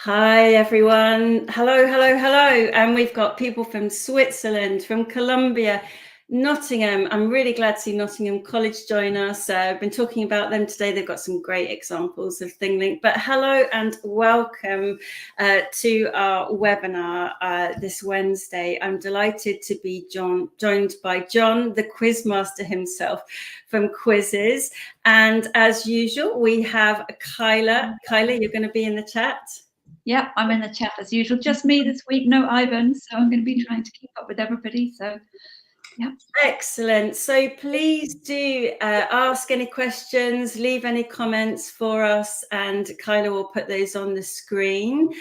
Hi everyone. Hello, hello, hello. And we've got people from Switzerland, from Colombia, Nottingham. I'm really glad to see Nottingham College join us. I've been talking about them today. They've got some great examples of ThingLink. But hello and welcome to our webinar this Wednesday. I'm delighted to be joined by Jon, the quizmaster himself from Quizizz. And as usual, we have Kyla. Kyla, you're going to be in the chat. Yeah, I'm in the chat as usual. Just me this week, no Ivan. So I'm going to be trying to keep up with everybody. So, yeah. Excellent. So please do ask any questions, leave any comments for us, and Kyla will put those on the screen.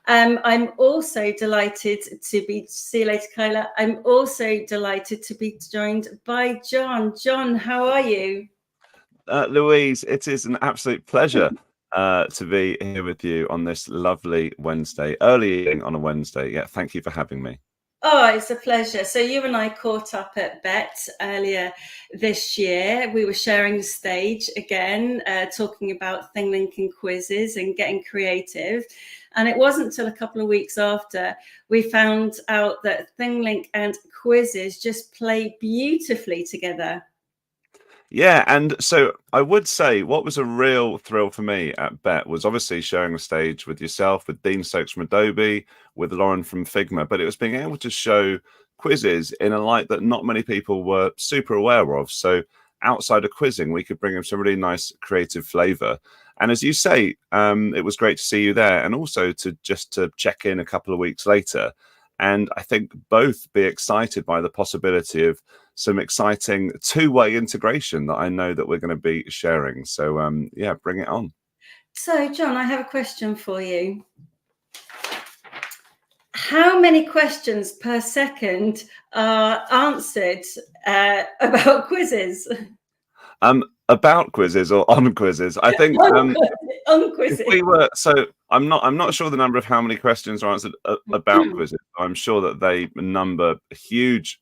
I'm also delighted to be, see you later, Kyla. I'm also delighted to be joined by Jon. Jon, how are you? Louise, it is an absolute pleasure to be here with you on this lovely Wednesday, early evening on a Wednesday. Yeah, thank you for having me. Oh, it's a pleasure. So you and I caught up at BET earlier this year. We were sharing the stage again, talking about ThingLink and Quizizz and getting creative. And it wasn't until a couple of weeks after we found out that ThingLink and Quizizz just play beautifully together. Yeah, and so I would say what was a real thrill for me at BET was obviously sharing the stage with yourself, with Dean Stokes from Adobe, with Lauren from Figma, but it was being able to show quizzes in a light that not many people were super aware of. So outside of quizzing, we could bring them some really nice creative flavor. And as you say, it was great to see you there, and also to check in a couple of weeks later. And I think both be excited by the possibility of some exciting two-way integration that I know that we're going to be sharing. So yeah, bring it on. So Jon, I have a question for you. How many questions per second are answered about quizzes? About quizzes or on quizzes, I think on quizzes. If we were, so I'm not sure the number of how many questions are answered about quizzes. I'm sure that they number huge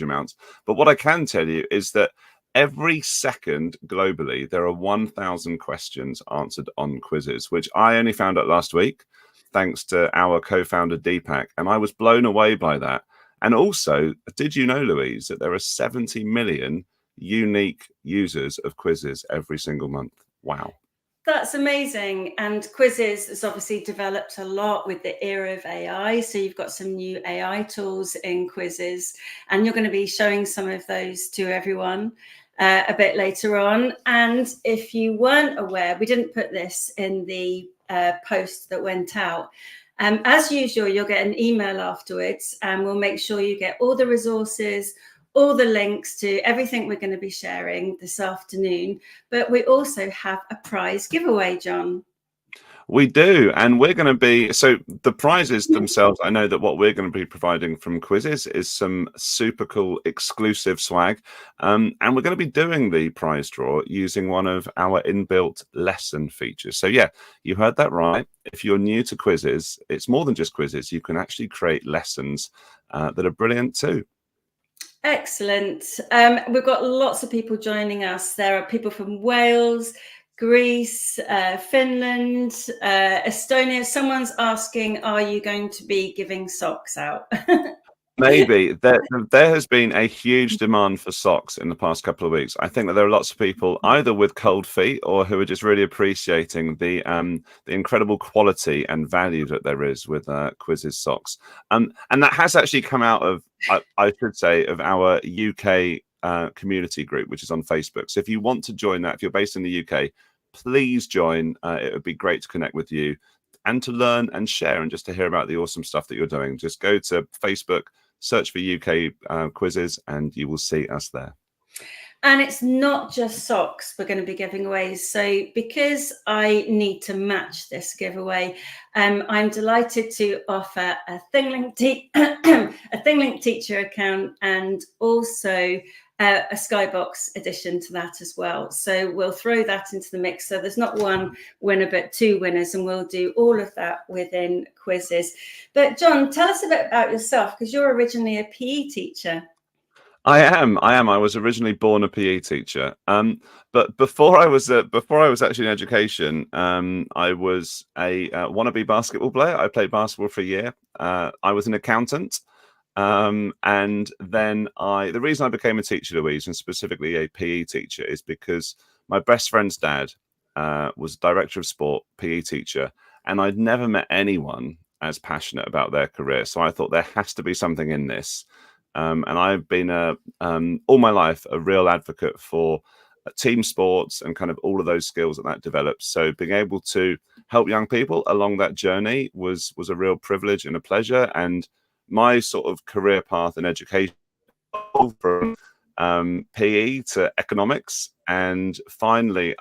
amounts. But what I can tell you is that every second globally there are 1,000 questions answered on quizzes, which I only found out last week, thanks to our co-founder Deepak, and I was blown away by that. And also, did you know, Louise, that there are 70 million unique users of quizzes every single month? Wow. That's amazing. And Quizizz has obviously developed a lot with the era of AI. So you've got some new AI tools in Quizizz, and you're going to be showing some of those to everyone a bit later on. And if you weren't aware, we didn't put this in the post that went out. As usual, you'll get an email afterwards, and we'll make sure you get all the resources, all the links to everything we're going to be sharing this afternoon. But we also have a prize giveaway, Jon. We do, and we're going to be, so the prizes themselves, I know that what we're going to be providing from Quizizz is some super cool exclusive swag, and we're going to be doing the prize draw using one of our inbuilt lesson features. So yeah, you heard that right. If you're new to Quizizz, it's more than just quizzes. You can actually create lessons that are brilliant too. Excellent. We've got lots of people joining us. There are people from Wales, Greece, Finland, Estonia. Someone's asking, are you going to be giving socks out? Maybe. There has been a huge demand for socks in the past couple of weeks. I think that there are lots of people either with cold feet or who are just really appreciating the incredible quality and value that there is with Quizizz socks. And that has actually come out of, I should say, of our UK community group, which is on Facebook. So if you want to join that, if you're based in the UK, please join. It would be great to connect with you and to learn and share and just to hear about the awesome stuff that you're doing. Just go to Facebook, search for UK Quizizz, and you will see us there. And it's not just socks we're going to be giving away. So because I need to match this giveaway, I'm delighted to offer a ThingLink teacher account and also a Skybox addition to that as well. So we'll throw that into the mix. So there's not one winner, but two winners, and we'll do all of that within Quizizz. But Jon, tell us a bit about yourself, because you're originally a PE teacher. I am. I was originally born a PE teacher. But before I was actually in education, I was a wannabe basketball player. I played basketball for a year. I was an accountant. And then the reason I became a teacher, Louise, and specifically a PE teacher, is because my best friend's dad was director of sport, PE teacher, and I'd never met anyone as passionate about their career. So I thought there has to be something in this. And I've been all my life a real advocate for team sports and kind of all of those skills that develops. So being able to help young people along that journey was a real privilege and a pleasure. And my sort of career path in education from PE to economics, and finally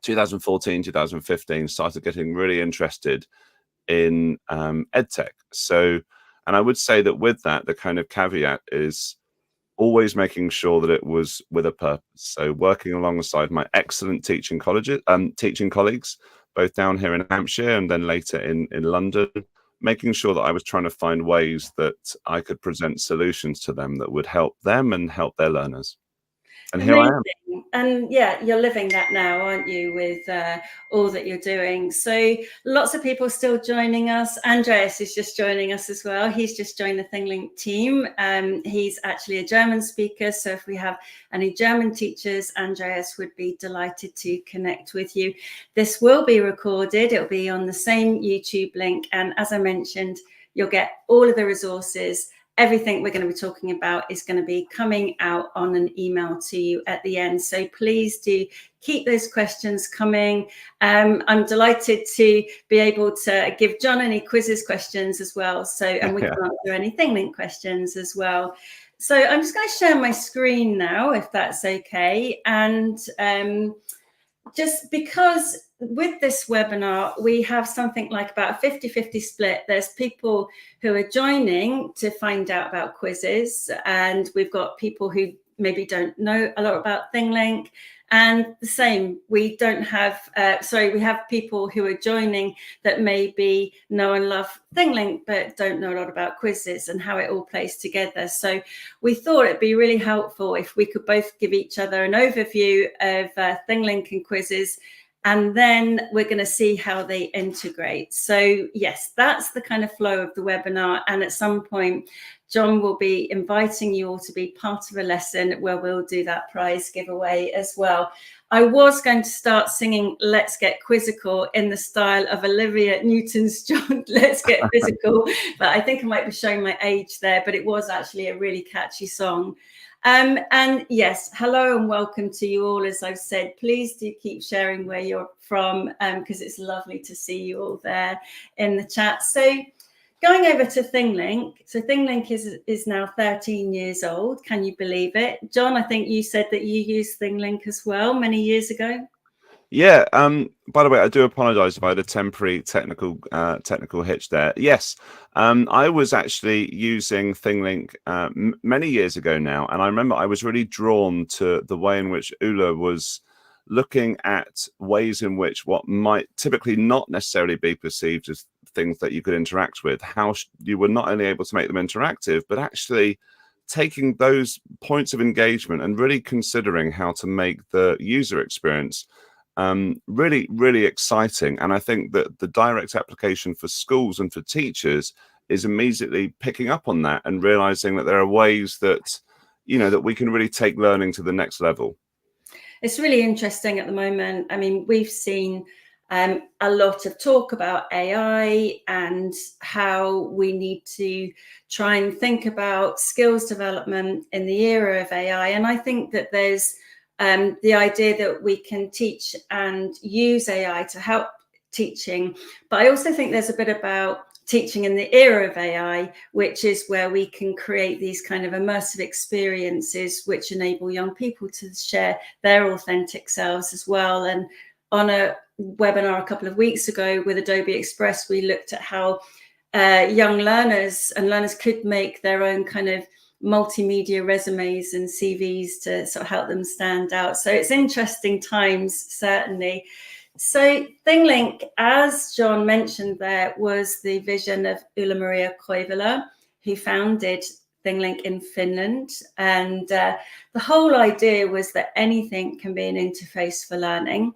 2014, 2015 started getting really interested in edtech. So, and I would say that with that, the kind of caveat is always making sure that it was with a purpose. So working alongside my excellent teaching colleagues, both down here in Hampshire and then later in London, making sure that I was trying to find ways that I could present solutions to them that would help them and help their learners. And Amazing. here I am. And yeah, you're living that now, aren't you, with all that you're doing? So lots of people still joining us. Andreas is just joining us as well. He's just joined the ThingLink team. He's actually a German speaker. So if we have any German teachers, Andreas would be delighted to connect with you. This will be recorded. It'll be on the same YouTube link. And as I mentioned, you'll get all of the resources. Everything we're going to be talking about is going to be coming out on an email to you at the end. So please do keep those questions coming. I'm delighted to be able to give Jon any quizzes questions as well. So, and we can answer any ThingLink questions as well. So I'm just going to share my screen now, if that's okay. And just because with this webinar, we have something like about a 50-50 split. There's people who are joining to find out about quizzes, and we've got people who maybe don't know a lot about ThingLink. And the same, we don't have, we have people who are joining that maybe know and love ThingLink, but don't know a lot about quizzes and how it all plays together. So we thought it'd be really helpful if we could both give each other an overview of ThingLink and Quizizz, and then we're going to see how they integrate. So yes, that's the kind of flow of the webinar. And at some point, Jon will be inviting you all to be part of a lesson where we'll do that prize giveaway as well. I was going to start singing Let's Get Quizzical in the style of Olivia Newton's Jon, Let's Get Physical, but I think I might be showing my age there, but it was actually a really catchy song. And yes, hello and welcome to you all. As I've said, please do keep sharing where you're from, because it's lovely to see you all there in the chat. So going over to ThingLink. So ThingLink is now 13 years old. Can you believe it? Jon, I think you said that you used ThingLink as well many years ago. Yeah. By the way, I do apologize if I had a temporary technical hitch there. Yes. I was actually using ThingLink many years ago now, and I remember I was really drawn to the way in which Ulla was looking at ways in which what might typically not necessarily be perceived as things that you could interact with, how you were not only able to make them interactive, but actually taking those points of engagement and really considering how to make the user experience really, really exciting. And I think that the direct application for schools and for teachers is immediately picking up on that and realizing that there are ways that, that we can really take learning to the next level. It's really interesting at the moment. I mean, we've seen a lot of talk about AI and how we need to try and think about skills development in the era of AI. And I think that there's the idea that we can teach and use AI to help teaching. But I also think there's a bit about teaching in the era of AI, which is where we can create these kind of immersive experiences which enable young people to share their authentic selves as well. And on a webinar a couple of weeks ago with Adobe Express, we looked at how young learners could make their own kind of multimedia resumes and CVs to sort of help them stand out. So it's interesting times, certainly. So ThingLink, as Jon mentioned there, was the vision of Ulla Maria Koivula, who founded ThingLink in Finland. And the whole idea was that anything can be an interface for learning.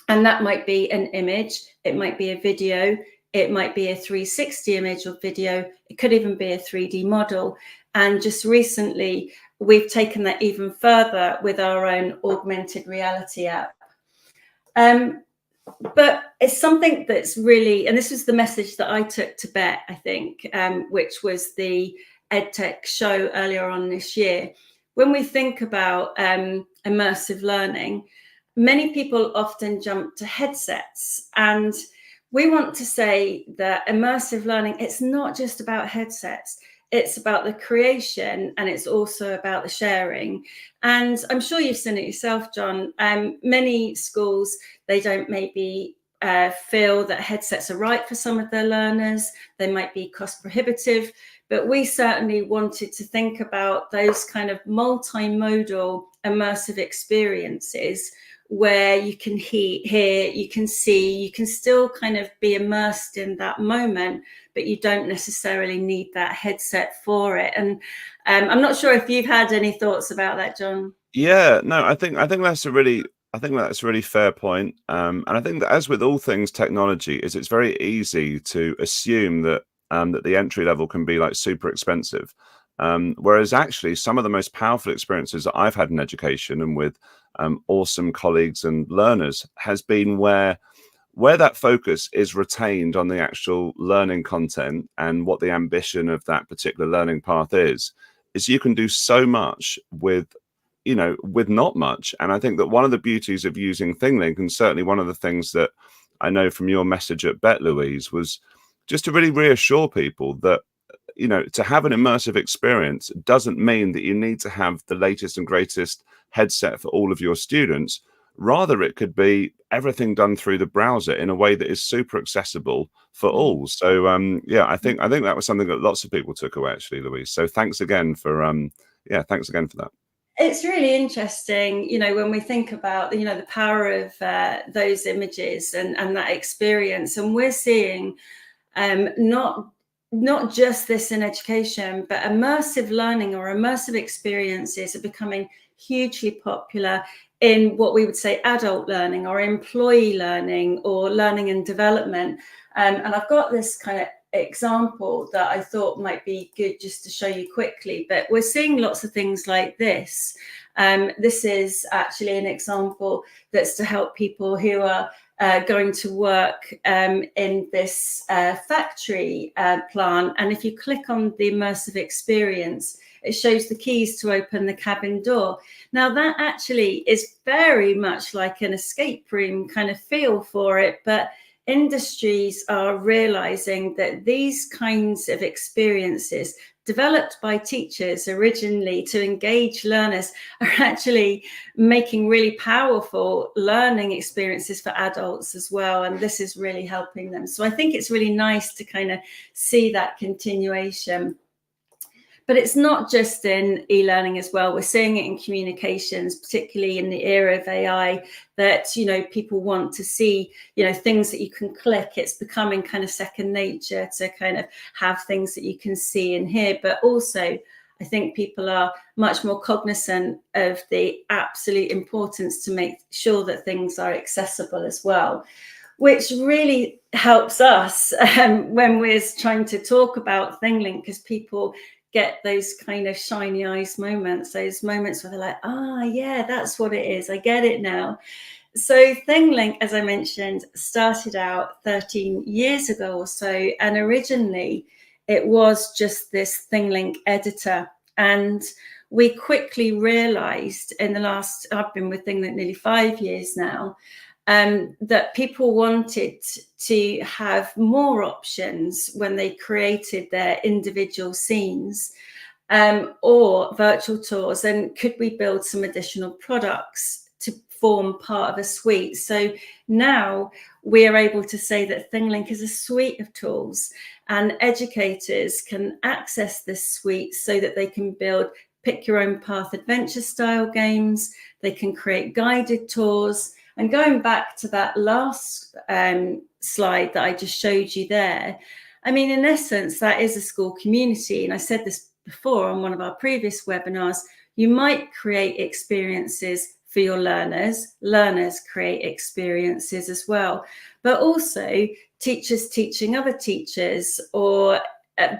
And that might be an image, it might be a video, it might be a 360 image or video, it could even be a 3D model. And just recently, we've taken that even further with our own augmented reality app. But it's something that's really, and this was the message that I took to BET, I think, which was the EdTech show earlier on this year. When we think about immersive learning, many people often jump to headsets, and we want to say that immersive learning, it's not just about headsets. It's about the creation, and it's also about the sharing. And I'm sure you've seen it yourself, Jon. Many schools, they don't maybe feel that headsets are right for some of their learners. They might be cost prohibitive, but we certainly wanted to think about those kind of multimodal immersive experiences where you can hear, you can see, you can still kind of be immersed in that moment, but you don't necessarily need that headset for it. And I'm not sure if you've had any thoughts about that, Jon. Yeah, no, I think that's a really fair point. And I think that, as with all things technology, it's very easy to assume that that the entry level can be like super expensive. Whereas actually some of the most powerful experiences that I've had in education and with awesome colleagues and learners has been where that focus is retained on the actual learning content and what the ambition of that particular learning path is you can do so much with not much. And I think that one of the beauties of using ThingLink, and certainly one of the things that I know from your message at BET, Louise, was just to really reassure people that to have an immersive experience doesn't mean that you need to have the latest and greatest headset for all of your students. Rather, it could be everything done through the browser in a way that is super accessible for all. So yeah, I think that was something that lots of people took away, actually, Louise. So thanks again for that. It's really interesting, when we think about, the power of those images and that experience. And we're seeing not just this in education, but immersive learning or immersive experiences are becoming hugely popular in what we would say adult learning or employee learning or learning and development. And I've got this kind of example that I thought might be good just to show you quickly, but we're seeing lots of things like this. This is actually an example that's to help people who are going to work in this factory plant. And if you click on the immersive experience, it shows the keys to open the cabin door. Now that actually is very much like an escape room kind of feel for it, but industries are realizing that these kinds of experiences developed by teachers originally to engage learners are actually making really powerful learning experiences for adults as well. And this is really helping them. So I think it's really nice to kind of see that continuation. But it's not just in e-learning as well. We're seeing it in communications, particularly in the era of AI, that, people want to see, things that you can click. It's becoming kind of second nature to kind of have things that you can see and hear. But also, I think people are much more cognizant of the absolute importance to make sure that things are accessible as well, which really helps us when we're trying to talk about ThingLink, because people get those kind of shiny eyes moments, those moments where they're like, yeah, that's what it is. I get it now. So ThingLink, as I mentioned, started out 13 years ago or so. And originally it was just this ThingLink editor. And we quickly realized I've been with ThingLink nearly 5 years now, that people wanted to have more options when they created their individual scenes or virtual tours. And could we build some additional products to form part of a suite? So now we are able to say that ThingLink is a suite of tools, and educators can access this suite so that they can build pick your own path adventure style games. They can create guided tours. And going back to that last slide that I just showed you there, I mean, in essence, that is a school community. And I said this before on one of our previous webinars, you might create experiences for your learners. Learners create experiences as well, but also teachers teaching other teachers, or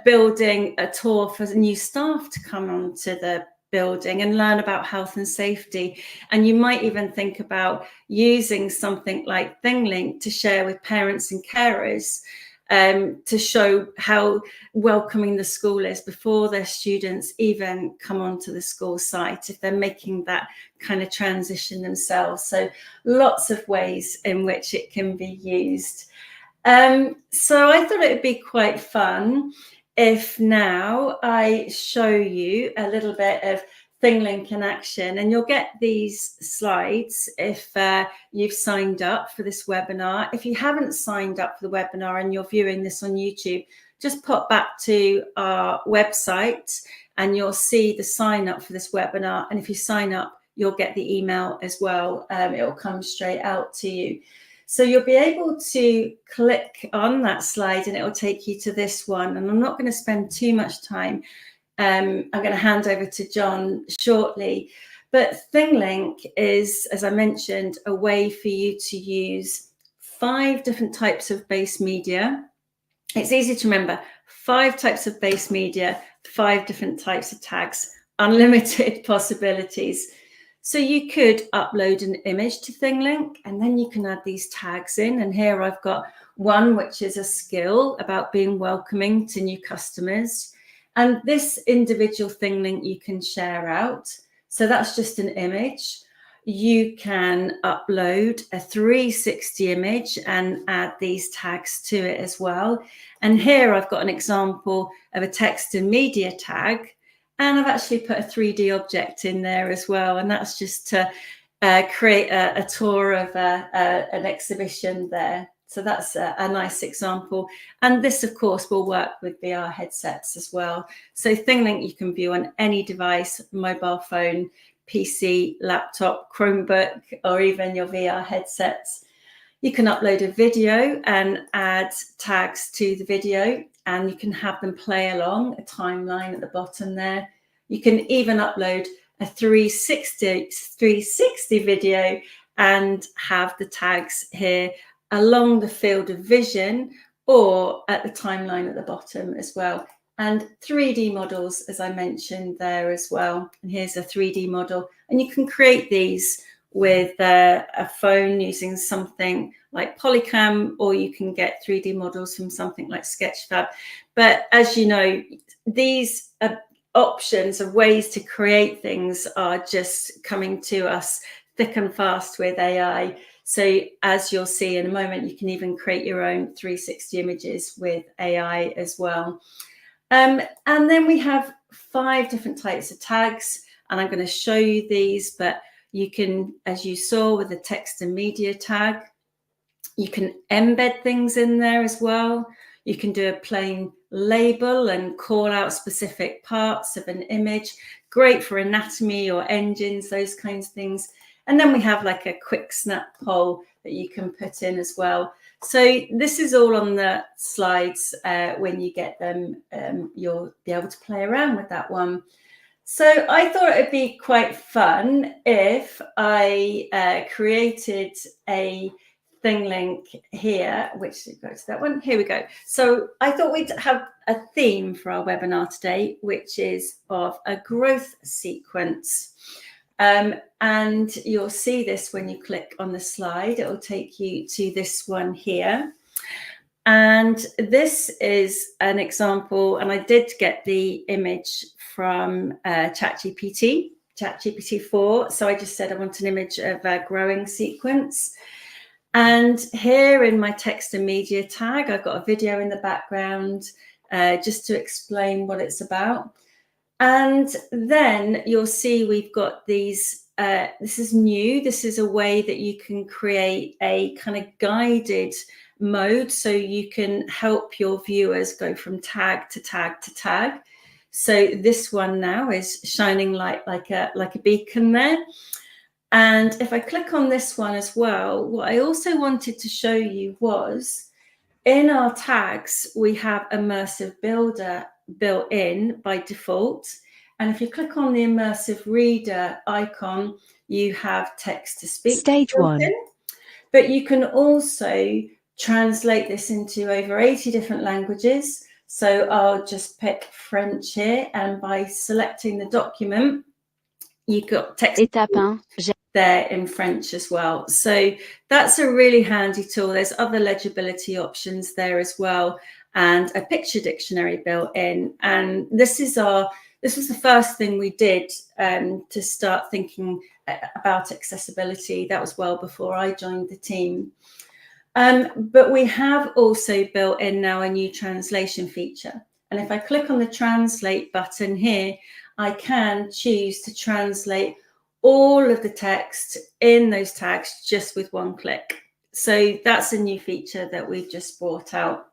building a tour for new staff to come onto the building and learn about health and safety. And you might even think about using something like ThingLink to share with parents and carers, to show how welcoming the school is before their students even come onto the school site, if they're making that kind of transition themselves. So lots of ways in which it can be used. So I thought it would be quite fun if now I show you a little bit of ThingLink in action, and you'll get these slides if you've signed up for this webinar. If you haven't signed up for the webinar and you're viewing this on YouTube, just pop back to our website and you'll see the sign up for this webinar. And if you sign up, you'll get the email as well. It will come straight out to you. So you'll be able to click on that slide and it will take you to this one. And I'm not going to spend too much time. I'm going to hand over to Jon shortly. But ThingLink is, as I mentioned, a way for you to use 5 different types of base media. It's easy to remember, 5 types of base media, 5 different types of tags, unlimited possibilities. So you could upload an image to ThingLink and then you can add these tags in. And here I've got one which is a skill about being welcoming to new customers. And this individual ThingLink you can share out. So that's just an image. You can upload a 360 image and add these tags to it as well. And here I've got an example of a text and media tag. And I've actually put a 3D object in there as well. And that's just to create a tour of an exhibition there. So that's a nice example. And this, of course, will work with VR headsets as well. So ThingLink you can view on any device, mobile phone, PC, laptop, Chromebook, or even your VR headsets. You can upload a video and add tags to the video, and you can have them play along, a timeline at the bottom there. You can even upload a 360 video and have the tags here along the field of vision or at the timeline at the bottom as well. And 3D models, as I mentioned there as well. And here's a 3D model. And you can create these with a phone using something like Polycam, or you can get 3D models from something like Sketchfab. But as you know, these options of ways to create things are just coming to us thick and fast with AI. So as you'll see in a moment, you can even create your own 360 images with AI as well. And then we have 5 different types of tags, and I'm going to show you these, but you can, as you saw with the text and media tag, you can embed things in there as well. You can do a plain label and call out specific parts of an image. Great for anatomy or engines, those kinds of things. And then we have like a quick snap poll that you can put in as well. So this is all on the slides. When you get them, you'll be able to play around with that one. So I thought it'd be quite fun if I created a ThingLink here, which goes to that one. Here we go. So I thought we'd have a theme for our webinar today, which is of a growth sequence. And you'll see this when you click on the slide. It will take you to this one here. And this is an example, and I did get the image from ChatGPT 4. So I just said I want an image of a growing sequence. And here in my text and media tag, I've got a video in the background just to explain what it's about. And then you'll see we've got these, this is new. This is a way that you can create a kind of guided mode, so you can help your viewers go from tag to tag to tag. So this one now is shining light like a beacon there. And if I click on this one as well, what I also wanted to show you was in our tags, we have immersive builder. built in by default. And if you click on the immersive reader icon, you have text to speech. Stage 1. But you can also translate this into over 80 different languages. So I'll just pick French here, and by selecting the document, you've got text Étape 1. there in French as well. So that's a really handy tool. There's other legibility options there as well, and a picture dictionary built in. And this was the first thing we did to start thinking about accessibility. That was well before I joined the team. But we have also built in now a new translation feature. And if I click on the translate button here, I can choose to translate all of the text in those tags just with one click. So that's a new feature that we've just brought out,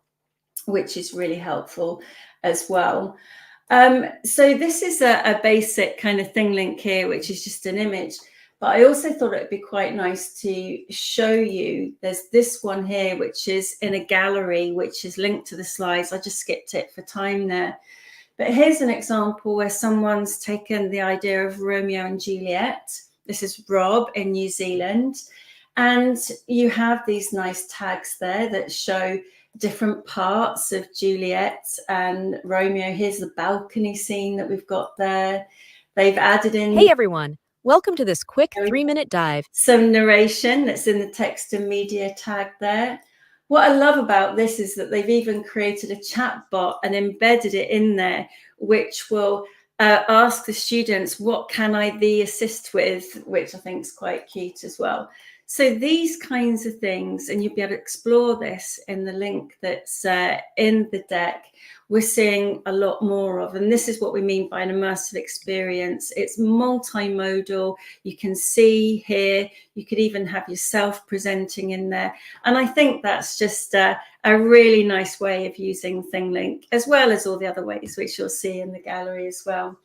which is really helpful as well. So this is a basic kind of ThingLink here, which is just an image. But I also thought it'd be quite nice to show you, there's this one here, which is in a gallery, which is linked to the slides. I just skipped it for time there. But here's an example where someone's taken the idea of Romeo and Juliet. This is Rob in New Zealand. And you have these nice tags there that show different parts of Juliet and Romeo. Here's the balcony scene that we've got there. They've added in... Hey everyone, welcome to this quick 3-minute dive. Some narration that's in the text and media tag there. What I love about this is that they've even created a chat bot and embedded it in there, which will ask the students, what can I assist with, which I think is quite cute as well. So these kinds of things, and you'll be able to explore this in the link that's in the deck, we're seeing a lot more of. And this is what we mean by an immersive experience. It's multimodal. You can see here, you could even have yourself presenting in there. And I think that's just a really nice way of using ThingLink, as well as all the other ways, which you'll see in the gallery as well.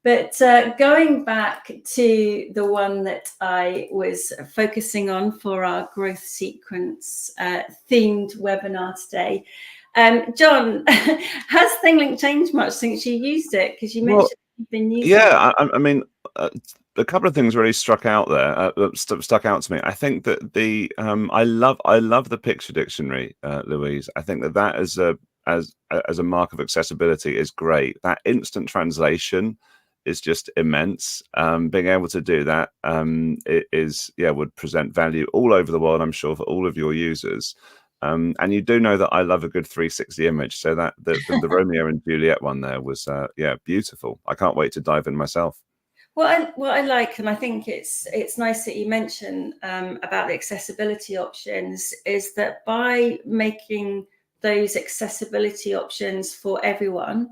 But going back to the one that I was focusing on for our growth sequence themed webinar today, Jon, has ThingLink changed much since you used it? Because you mentioned you've been using it. Yeah, I mean, a couple of things really stuck out to me. I think that I love the picture dictionary, Louise. I think that as a mark of accessibility is great. That instant translation is just immense. Being able to do that would present value all over the world, I'm sure, for all of your users. And you do know that I love a good 360 image, so that the Romeo and Juliet one there was beautiful. I can't wait to dive in myself. What I like, and I think it's nice that you mention about the accessibility options, is that by making those accessibility options for everyone,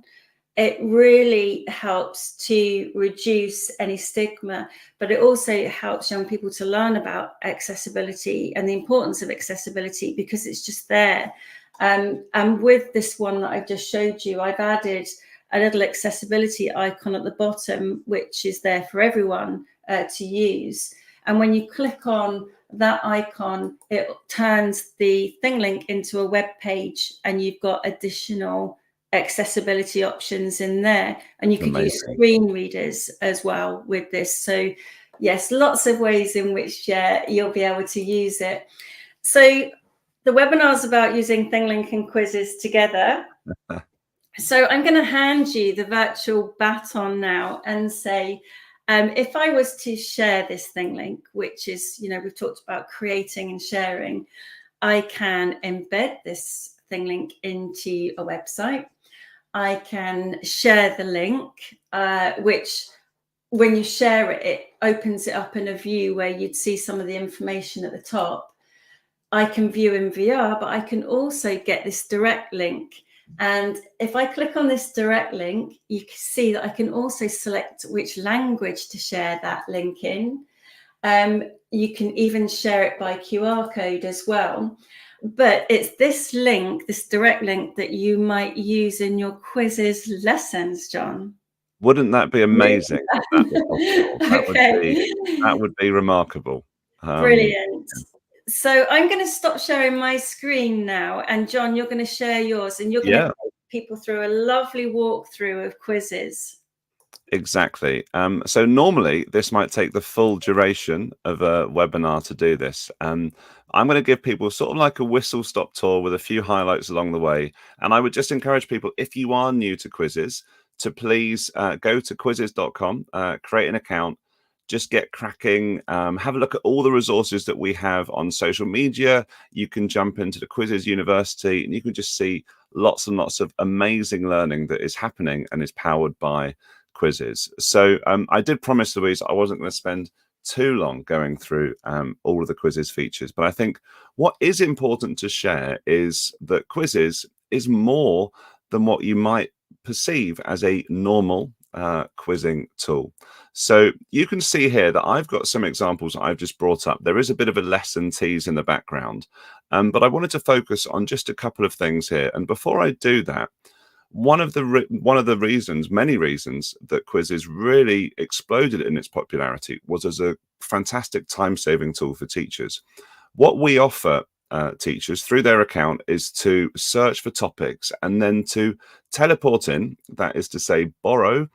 it really helps to reduce any stigma, but it also helps young people to learn about accessibility and the importance of accessibility, because it's just there. And with this one that I've just showed you, I've added a little accessibility icon at the bottom, which is there for everyone to use. And when you click on that icon, it turns the ThingLink into a web page, and you've got additional accessibility options in there, and you could use screen readers as well with this. So yes, lots of ways in which you'll be able to use it. So the webinar is about using ThingLink and Quizizz together. So I'm going to hand you the virtual baton now and say, if I was to share this ThingLink, which is, we've talked about creating and sharing, I can embed this ThingLink into a website. I can share the link, which when you share it, it opens it up in a view where you'd see some of the information at the top. I can view in VR, but I can also get this direct link. And if I click on this direct link, you can see that I can also select which language to share that link in. You can even share it by QR code as well. But it's this link, this direct link, that you might use in your Quizizz lessons, Jon. Wouldn't that be amazing? That would be remarkable. Brilliant. So I'm going to stop sharing my screen now, and Jon, you're going to share yours, and you're going to people through a lovely walkthrough of Quizizz. Exactly. So normally this might take the full duration of a webinar to do this. I'm going to give people sort of like a whistle-stop tour with a few highlights along the way. And I would just encourage people, if you are new to Quizizz, to please go to quizizz.com, create an account, just get cracking, have a look at all the resources that we have on social media. You can jump into the Quizizz University and you can just see lots and lots of amazing learning that is happening and is powered by Quizizz. So I did promise Louise I wasn't going to spend too long going through all of the Quizizz features, but I think what is important to share is that Quizizz is more than what you might perceive as a normal quizzing tool. So you can see here that I've got some examples I've just brought up. There is a bit of a lesson tease in the background, but I wanted to focus on just a couple of things here. And before I do that, one of the reasons, many reasons, that Quizizz really exploded in its popularity was as a fantastic time-saving tool for teachers. What we offer teachers through their account is to search for topics and then to teleport in, that is to say, borrow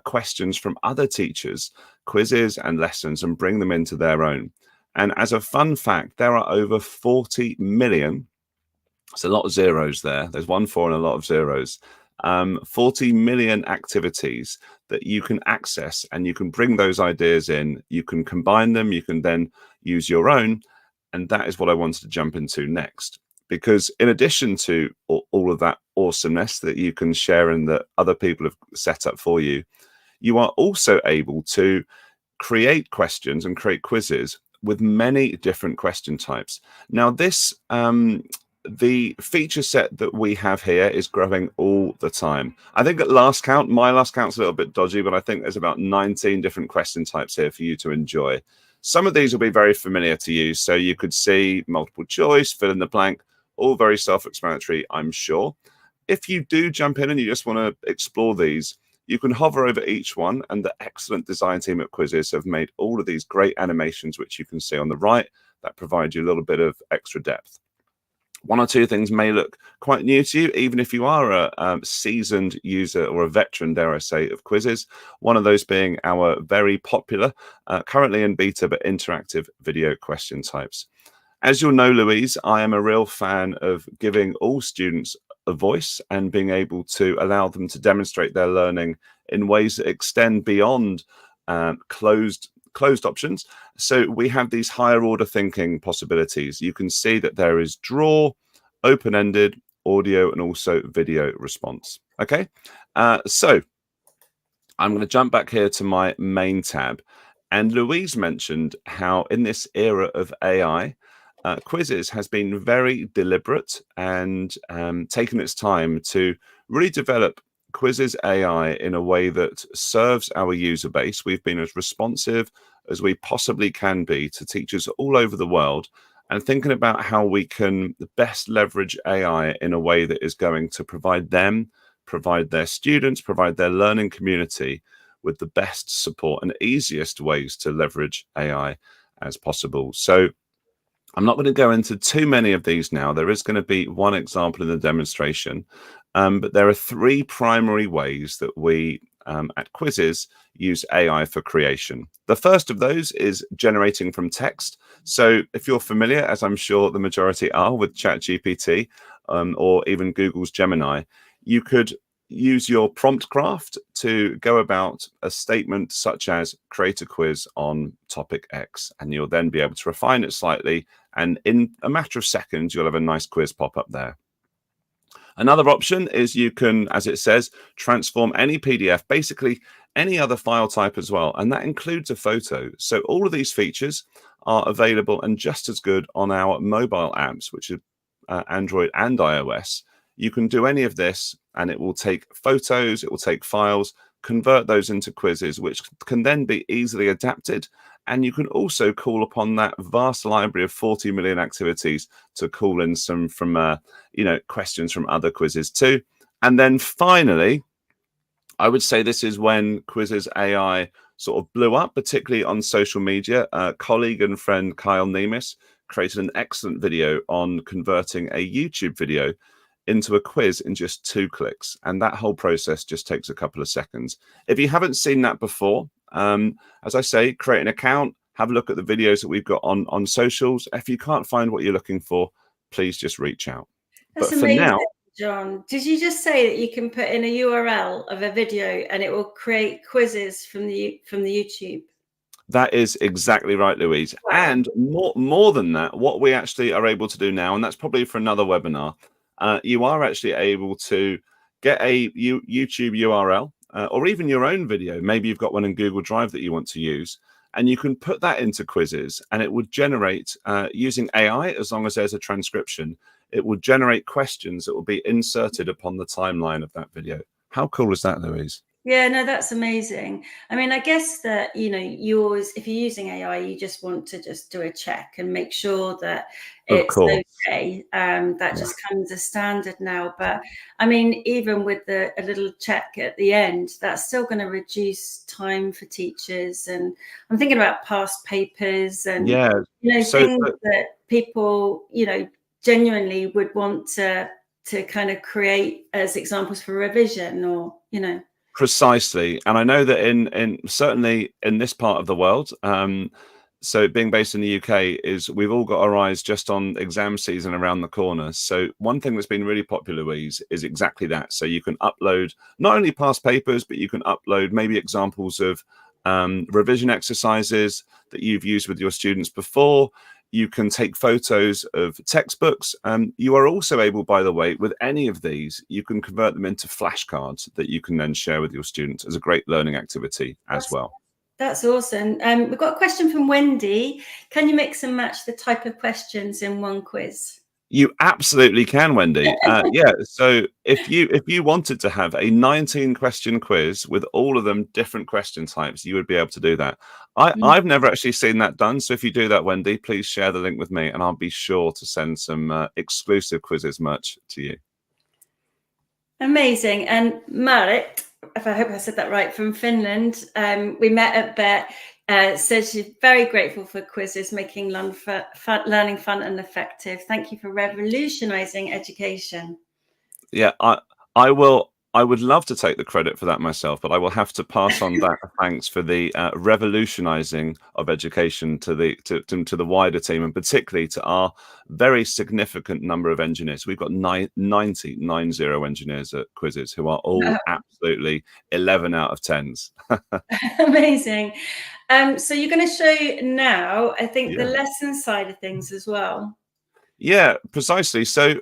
questions from other teachers, quizzes and lessons, and bring them into their own. And as a fun fact, there are over 40 million. It's a lot of zeros there. There's 1 4 and a lot of zeros. 40 million activities that you can access, and you can bring those ideas in. You can combine them. You can then use your own. And that is what I wanted to jump into next. Because in addition to all of that awesomeness that you can share and that other people have set up for you, you are also able to create questions and create quizzes with many different question types. Now, this the feature set that we have here is growing all the time. I think at last count, my last count's a little bit dodgy, but I think there's about 19 different question types here for you to enjoy. Some of these will be very familiar to you. So you could see multiple choice, fill in the blank, all very self-explanatory, I'm sure. If you do jump in and you just want to explore these, you can hover over each one, and the excellent design team at Quizizz have made all of these great animations, which you can see on the right, that provide you a little bit of extra depth. 1 or 2 things may look quite new to you, even if you are a seasoned user or a veteran, dare I say, of Quizizz. One of those being our very popular, currently in beta, but interactive video question types. As you'll know, Louise, I am a real fan of giving all students a voice and being able to allow them to demonstrate their learning in ways that extend beyond closed options. So we have these higher order thinking possibilities. You can see that there is draw, open-ended, audio, and also video response. Okay, so I'm going to jump back here to my main tab. And Louise mentioned how in this era of AI, Quizizz has been very deliberate and taken its time to really develop Quizizz AI in a way that serves our user base. We've been as responsive as we possibly can be to teachers all over the world, and thinking about how we can best leverage AI in a way that is going to provide them, provide their students, provide their learning community with the best support and easiest ways to leverage AI as possible. So I'm not going to go into too many of these now. There is going to be one example in the demonstration, but there are 3 primary ways that we at Quizizz use AI for creation. The first of those is generating from text. So if you're familiar, as I'm sure the majority are, with ChatGPT or even Google's Gemini, you could use your prompt craft to go about a statement such as create a quiz on topic X, and you'll then be able to refine it slightly, and in a matter of seconds you'll have a nice quiz pop up there. Another option is you can, as it says, transform any PDF, basically any other file type as well, and that includes a photo. So all of these features are available and just as good on our mobile apps, which are Android and iOS. You can do any of this and it will take photos, it will take files, convert those into quizzes, which can then be easily adapted. And you can also call upon that vast library of 40 million activities to call in some from, questions from other quizzes too. And then finally, I would say this is when Quizizz AI sort of blew up, particularly on social media. Colleague and friend Kyle Nemes created an excellent video on converting a YouTube video into a quiz in just 2 clicks. And that whole process just takes a couple of seconds. If you haven't seen that before, as I say, create an account, have a look at the videos that we've got on socials. If you can't find what you're looking for, please just reach out. That's but for amazing, now, John. Did you just say that you can put in a URL of a video and it will create quizzes from the YouTube? that is exactly right, Louise. Wow. And more than that, what we actually are able to do now, and that's probably for another webinar, you are actually able to get a YouTube URL or even your own video. Maybe you've got one in Google Drive that you want to use, and you can put that into Quizizz, and it would generate, using AI, as long as there's a transcription, it will generate questions that will be inserted upon the timeline of that video. How cool is that, Louise? Yeah, no, that's amazing. I mean, I guess that, you always, if you're using AI, you just want to just do a check and make sure that it's okay. That just comes as standard now. But I mean, even with a little check at the end, that's still going to reduce time for teachers. And I'm thinking about past papers and, things that people, genuinely would want to kind of create as examples for revision or, Precisely. And I know that in certainly in this part of the world, so being based in the UK, is we've all got our eyes just on exam season around the corner. So one thing that's been really popular, Louise, is exactly that. So you can upload not only past papers, but you can upload maybe examples of revision exercises that you've used with your students before. You can take photos of textbooks. You are also able, by the way, with any of these, you can convert them into flashcards that you can then share with your students as a great learning activity as well. That's awesome. We've got a question from Wendy. Can you mix and match the type of questions in one quiz? You absolutely can, Wendy. Yeah. So if you wanted to have a 19-question quiz with all of them different question types, you would be able to do that. I've never actually seen that done. So if you do that, Wendy, please share the link with me, and I'll be sure to send some exclusive Quizizz merch to you. Amazing. And Marit, if I hope I said that right, from Finland, we met at BET. Says she's very grateful for Quizizz, making learning fun and effective. Thank you for revolutionizing education. Yeah, I would love to take the credit for that myself, but I will have to pass on that thanks for the revolutionizing of education to the wider team, and particularly to our very significant number of engineers. We've got 90 engineers at Quizizz who are all absolutely 11 out of 10s. Amazing. So you're going to show now, I think, the lesson side of things as well. Yeah, precisely. So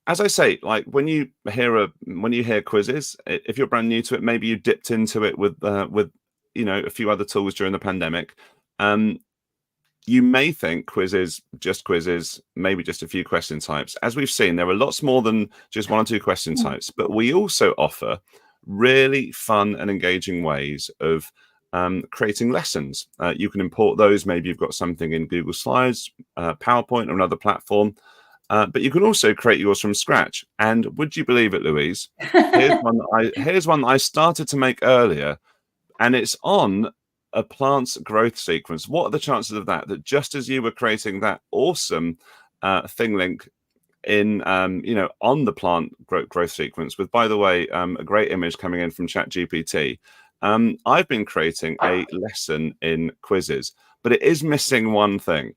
as I say, like when you hear Quizizz, if you're brand new to it, maybe you dipped into it with a few other tools during the pandemic. You may think Quizizz, maybe just a few question types. As we've seen, there are lots more than just 1 or 2 question types, but we also offer really fun and engaging ways of creating lessons. You can import those. Maybe you've got something in Google Slides, PowerPoint, or another platform. But you can also create yours from scratch. And would you believe it, Louise? Here's one that I started to make earlier, and it's on a plant's growth sequence. What are the chances of that? That just as you were creating that awesome ThingLink in on the plant growth sequence, with, by the way, a great image coming in from ChatGPT, I've been creating a lesson in Quizizz, but it is missing one thing.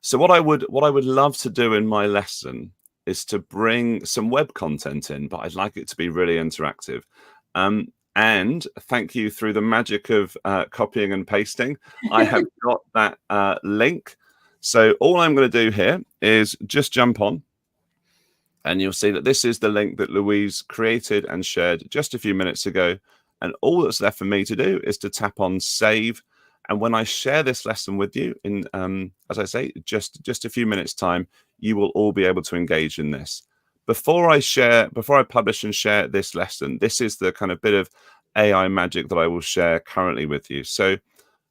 So what I would love to do in my lesson is to bring some web content in, but I'd like it to be really interactive. And thank you, through the magic of copying and pasting, I have got that link. So all I'm going to do here is just jump on, and you'll see that this is the link that Louise created and shared just a few minutes ago. And all that's left for me to do is to tap on save. And when I share this lesson with you in, as I say, just a few minutes time, you will all be able to engage in this. Before I publish and share this lesson, this is the kind of bit of AI magic that I will share currently with you. So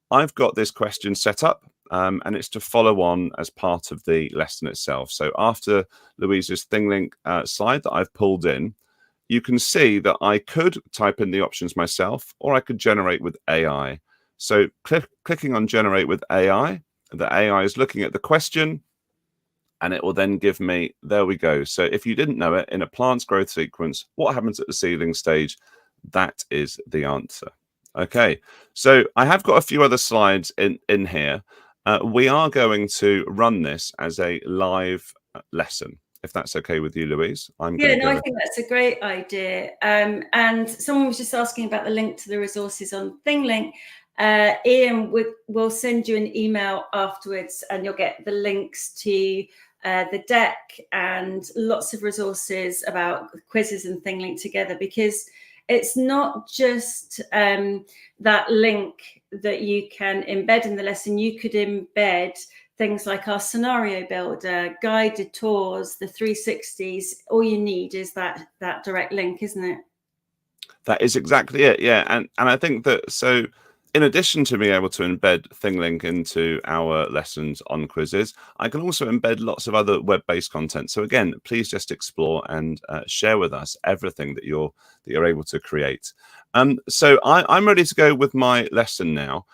I've got this question set up, and it's to follow on as part of the lesson itself. So after Louise's ThingLink slide that I've pulled in, you can see that I could type in the options myself, or I could generate with AI. So clicking on generate with AI, the AI is looking at the question, And it will then give me, there we go. So if you didn't know it, in a plant's growth sequence, what happens at the seedling stage? That is the answer. Okay, so I have got a few other slides in here. We are going to run this as a live lesson, if that's okay with you, Louise. Yeah, no, I think that's a great idea. And someone was just asking about the link to the resources on ThingLink. Ian will send you an email afterwards, and you'll get the links to the deck and lots of resources about Quizizz and ThingLink together, because it's not just that link that you can embed in the lesson. You could embed things like our scenario builder, guided tours, the 360s. All you need is that direct link, isn't it? That is exactly it. Yeah. And I think that, so in addition to being able to embed ThingLink into our lessons on Quizizz, I can also embed lots of other web-based content. So again, please just explore and share with us everything that you're able to create. So I'm ready to go with my lesson now.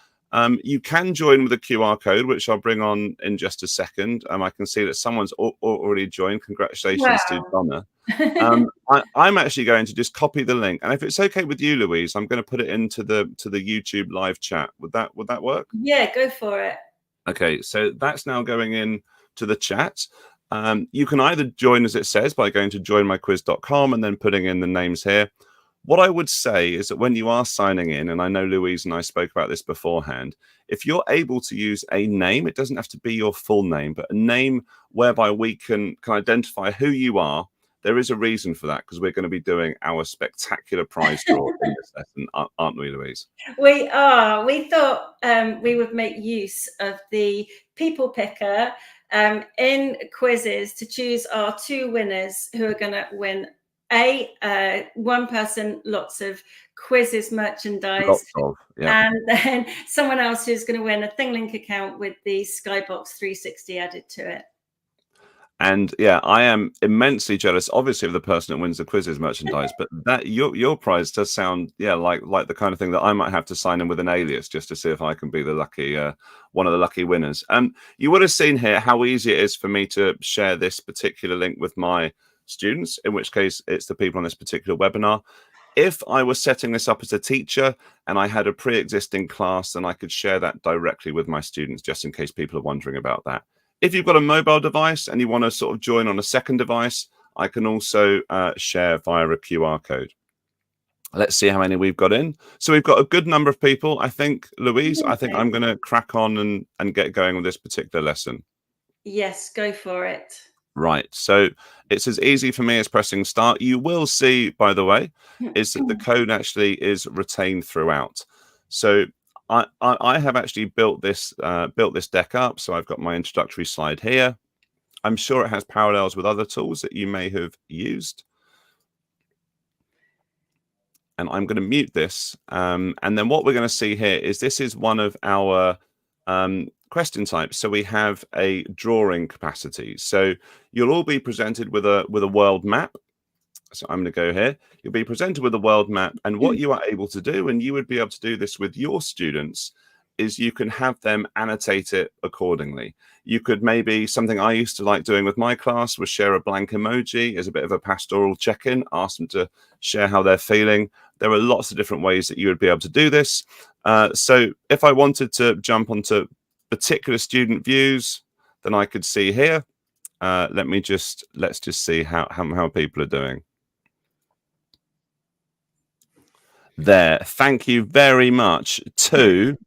You can join with a QR code, which I'll bring on in just a second. I can see that someone's already joined. Congratulations to Donna. I'm actually going to just copy the link, and if it's okay with you, Louise, I'm going to put it into the YouTube live chat. Would that work? Yeah, go for it. Okay, so that's now going in to the chat. You can either join, as it says, by going to joinmyquiz.com and then putting in the names here. What I would say is that when you are signing in, and I know Louise and I spoke about this beforehand, if you're able to use a name, it doesn't have to be your full name, but a name whereby we can identify who you are. There is a reason for that, because we're going to be doing our spectacular prize draw in this lesson, aren't we, Louise? We are. We thought we would make use of the people picker in Quizizz to choose our two winners who are going to win one person lots of Quizizz merchandise, and then someone else who's going to win a ThingLink account with the Skybox 360 added to it. And yeah, I am immensely jealous, obviously, of the person that wins the Quizizz merchandise. But that your prize does sound, yeah, like the kind of thing that I might have to sign in with an alias just to see if I can be the lucky one of the lucky winners. You would have seen here how easy it is for me to share this particular link with my students, in which case it's the people on this particular webinar. If I was setting this up as a teacher and I had a pre-existing class, then I could share that directly with my students, just in case people are wondering about that. If you've got a mobile device and you want to sort of join on a second device, I can also share via a QR code. Let's see how many we've got in. So we've got a good number of people. I think, Louise, I think I'm going to crack on and get going with this particular lesson. Yes, go for it. Right. So it's as easy for me as pressing start. You will see, by the way, is that the code actually is retained throughout. So I have actually built this deck up. So I've got my introductory slide here. I'm sure it has parallels with other tools that you may have used. And I'm going to mute this. And then what we're going to see here is this is one of our question types. So we have a drawing capacity. So you'll all be presented with a world map. So I'm going to go here. You'll be presented with a world map, and what you are able to do, and you would be able to do this with your students, is you can have them annotate it accordingly. You could maybe, something I used to like doing with my class was share a blank emoji as a bit of a pastoral check-in, ask them to share how they're feeling. There are lots of different ways that you would be able to do this. So if I wanted to jump onto particular student views, then I could see here. Let's just see how people are doing. There, thank you very much to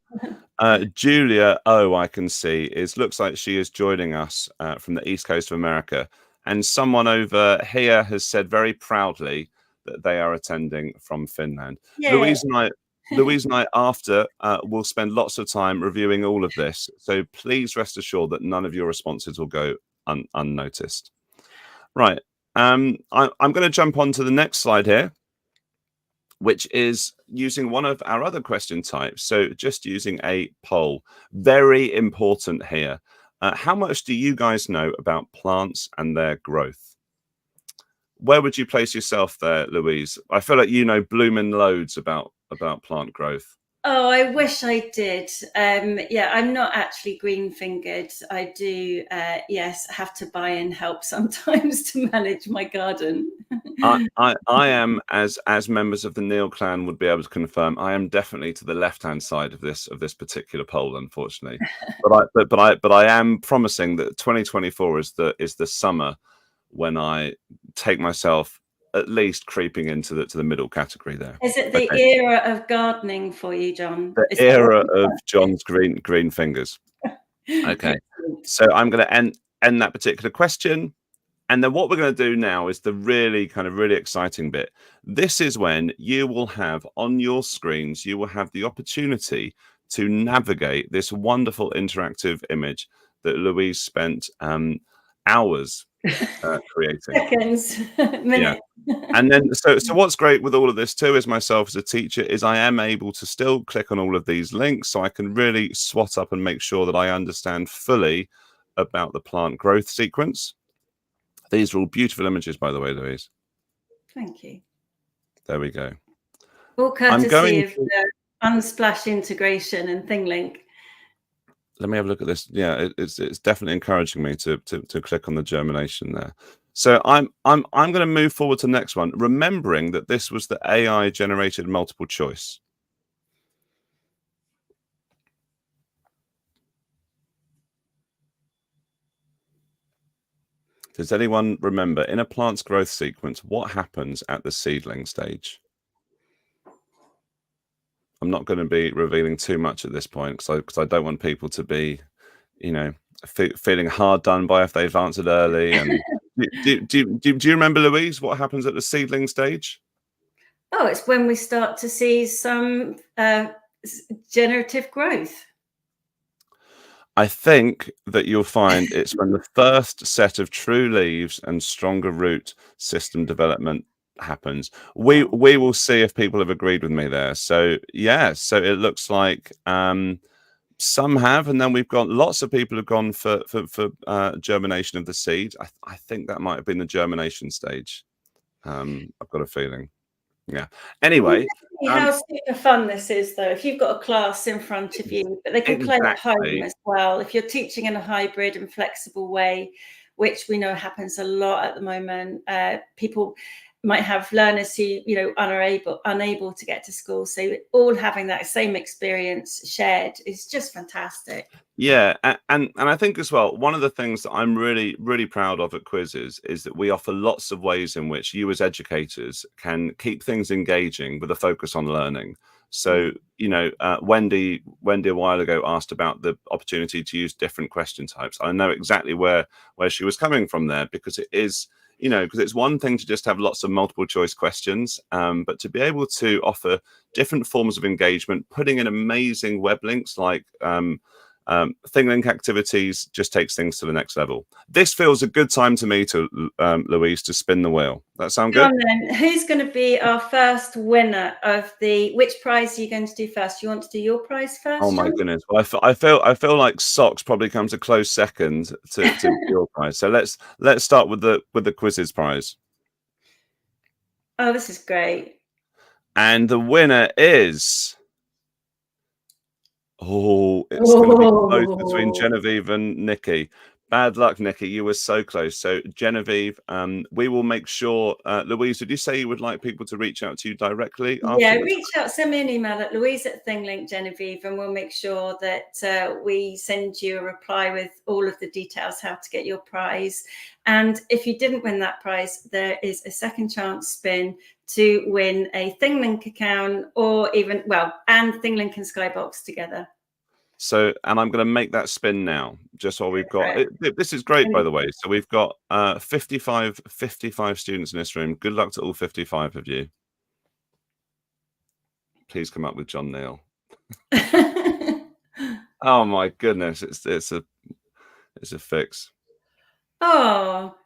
Julia O. I can see looks like she is joining us from the East Coast of America, and someone over here has said very proudly that they are attending from Finland. Yeah. Louise and I after will spend lots of time reviewing all of this, so please rest assured that none of your responses will go unnoticed. Right, I'm going to jump on to the next slide here, which is using one of our other question types. So just using a poll. Very important here. How much do you guys know about plants and their growth? Where would you place yourself there, Louise? I feel like you know blooming loads about plant growth. Oh, I wish I did. Yeah, I'm not actually green-fingered. I do, yes, have to buy in help sometimes to manage my garden. I am, as members of the Neale clan would be able to confirm, I am definitely to the left-hand side of this particular poll, unfortunately. but I am promising that 2024 is the summer when I take myself at least creeping into the middle category there. Is it the era of gardening for you, Jon? The era of Jon's green fingers. Okay, so I'm going to end that particular question. And then what we're going to do now is the really exciting bit. This is when you will have on your screens, you will have the opportunity to navigate this wonderful interactive image that Louise spent hours creating. Seconds, minutes. Yeah. And then, so what's great with all of this too, is myself as a teacher, is I am able to still click on all of these links, so I can really swat up and make sure that I understand fully about the plant growth sequence. These are all beautiful images, by the way, Louise. Thank you. There we go. All courtesy of Unsplash integration and ThingLink. Let me have a look at this. Yeah, it's definitely encouraging me to click on the germination there. So I'm going to move forward to the next one, remembering that this was the AI generated multiple choice. Does anyone remember, in a plant's growth sequence, what happens at the seedling stage? I'm not going to be revealing too much at this point because I don't want people to be, feeling hard done by if they've answered early. And do you remember, Louise, what happens at the seedling stage? Oh, it's when we start to see some generative growth. I think that you'll find it's when the first set of true leaves and stronger root system development happens. We will see if people have agreed with me there. So yeah, so it looks like some have, and then we've got lots of people who've gone for germination of the seed. I think that might have been the germination stage. I've got a feeling. Yeah. Anyway, how super fun this is, though. If you've got a class in front of you, but they can play at home as well. If you're teaching in a hybrid and flexible way, which we know happens a lot at the moment, people might have learners who are unable to get to school, so all having that same experience shared is just fantastic. Yeah, and I think as well, one of the things that I'm really proud of at Quizizz is that we offer lots of ways in which you as educators can keep things engaging with a focus on learning. So Wendy a while ago asked about the opportunity to use different question types. I know exactly where she was coming from there, because it is, because it's one thing to just have lots of multiple choice questions, but to be able to offer different forms of engagement, putting in amazing web links like ThingLink activities just takes things to the next level. This feels a good time to me to Louise, to spin the wheel. That sound good? Then, who's going to be our first winner of which prize are you going to do first? You want to do your prize first? Oh my goodness! Well, I feel like socks probably comes a close second to your prize. So let's start with the Quizizz prize. Oh, this is great! And the winner is. Oh, it's going to be close between Genevieve and Nikki. Bad luck, Nikki. You were so close. So, Genevieve, we will make sure. Louise, did you say you would like people to reach out to you directly? Yeah, reach out. Send me an email at Louise@ThingLink, Genevieve, and we'll make sure that we send you a reply with all of the details how to get your prize. And if you didn't win that prize, there is a second chance spin to win a ThingLink account, or even, and ThingLink and Skybox together. So, and I'm going to make that spin now, just while we've got this is great, by the way. So we've got 55 students in this room. Good luck to all 55 of you. Please come up with Jon Neale. Oh my goodness, it's a fix. Oh,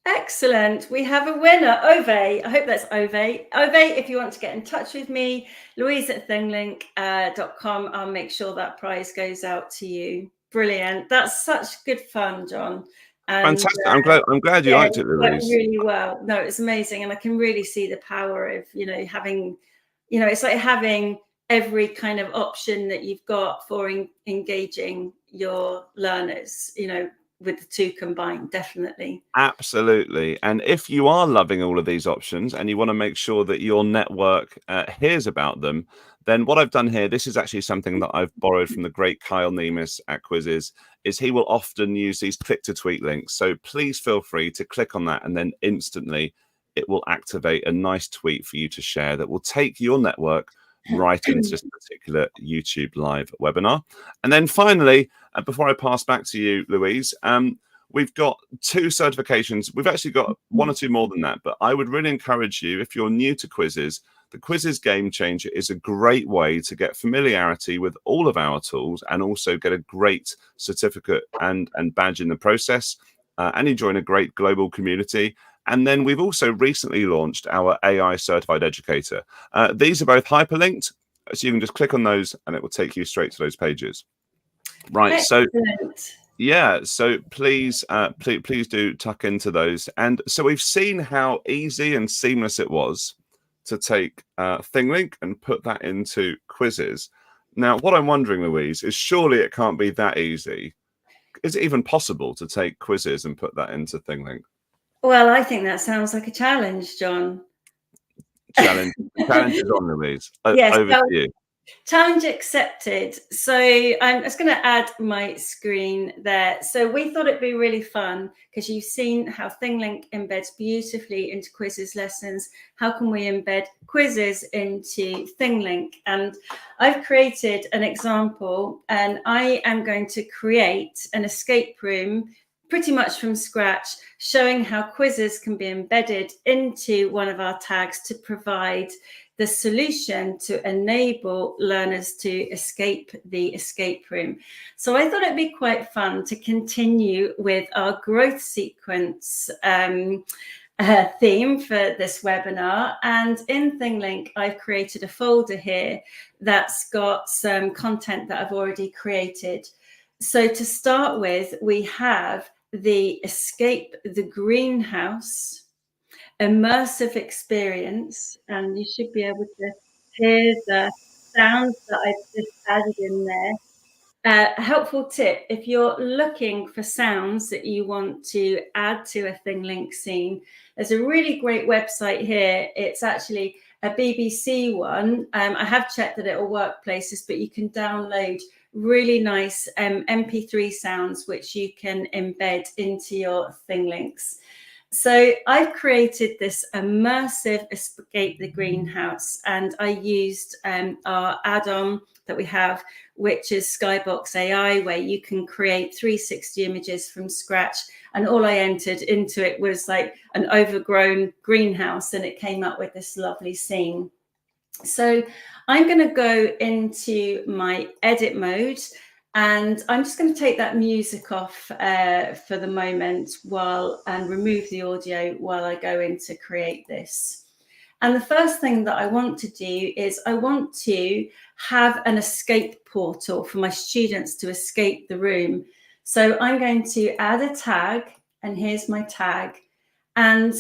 excellent. We have a winner, Ove. I hope that's Ove. Ove, if you want to get in touch with me, Louise@thinglink.com. I'll make sure that prize goes out to you. Brilliant. That's such good fun, Jon. And, fantastic. I'm glad you liked it, Louise. Really well. No, it's amazing. And I can really see the power of, having, it's like having every kind of option that you've got for engaging your learners, you know, with the two combined, definitely. Absolutely. And if you are loving all of these options and you want to make sure that your network hears about them, then what I've done here, this is actually something that I've borrowed from the great Kyle Nemes at Quizizz, is he will often use these click to tweet links. So please feel free to click on that, and then instantly it will activate a nice tweet for you to share that will take your network right into this particular YouTube live webinar. And then finally, before I pass back to you, Louise, we've got 2 certifications. We've actually got 1 or 2 more than that, but I would really encourage you, if you're new to Quizizz, the Quizizz Game Changer is a great way to get familiarity with all of our tools and also get a great certificate and badge in the process, and you join a great global community. And then we've also recently launched our AI Certified Educator. These are both hyperlinked, so you can just click on those and it will take you straight to those pages. Right, Excellent. so yeah, so please do tuck into those. And so we've seen how easy and seamless it was to take ThingLink and put that into Quizizz. Now, what I'm wondering, Louise, is surely it can't be that easy. Is it even possible to take Quizizz and put that into ThingLink? Well, I think that sounds like a challenge, John. Challenge is on, Louise. Yes, Over to you. Challenge accepted. So I'm just going to add my screen there. So we thought it'd be really fun because you've seen how ThingLink embeds beautifully into Quizizz lessons. How can we embed quizzes into ThingLink? And I've created an example, and I am going to create an escape room pretty much from scratch, showing how quizzes can be embedded into one of our tags to provide the solution to enable learners to escape the escape room. So I thought it'd be quite fun to continue with our growth sequence theme for this webinar. And in ThingLink, I've created a folder here that's got some content that I've already created. So to start with, we have the Escape the Greenhouse immersive experience, and you should be able to hear the sounds that I've just added in there. A helpful tip, if you're looking for sounds that you want to add to a ThingLink scene, there's a really great website here. It's actually a BBC one. I have checked that it will work places, but you can download really nice MP3 sounds which you can embed into your ThingLinks. So I've created this immersive Escape the Greenhouse, and I used our add-on that we have, which is Skybox AI, where you can create 360 images from scratch. And all I entered into it was like an overgrown greenhouse, and it came up with this lovely scene. So I'm going to go into my edit mode, and I'm just going to take that music off for the moment and remove the audio while I go in to create this. And the first thing that I want to do is I want to have an escape portal for my students to escape the room. So I'm going to add a tag, and here's my tag. And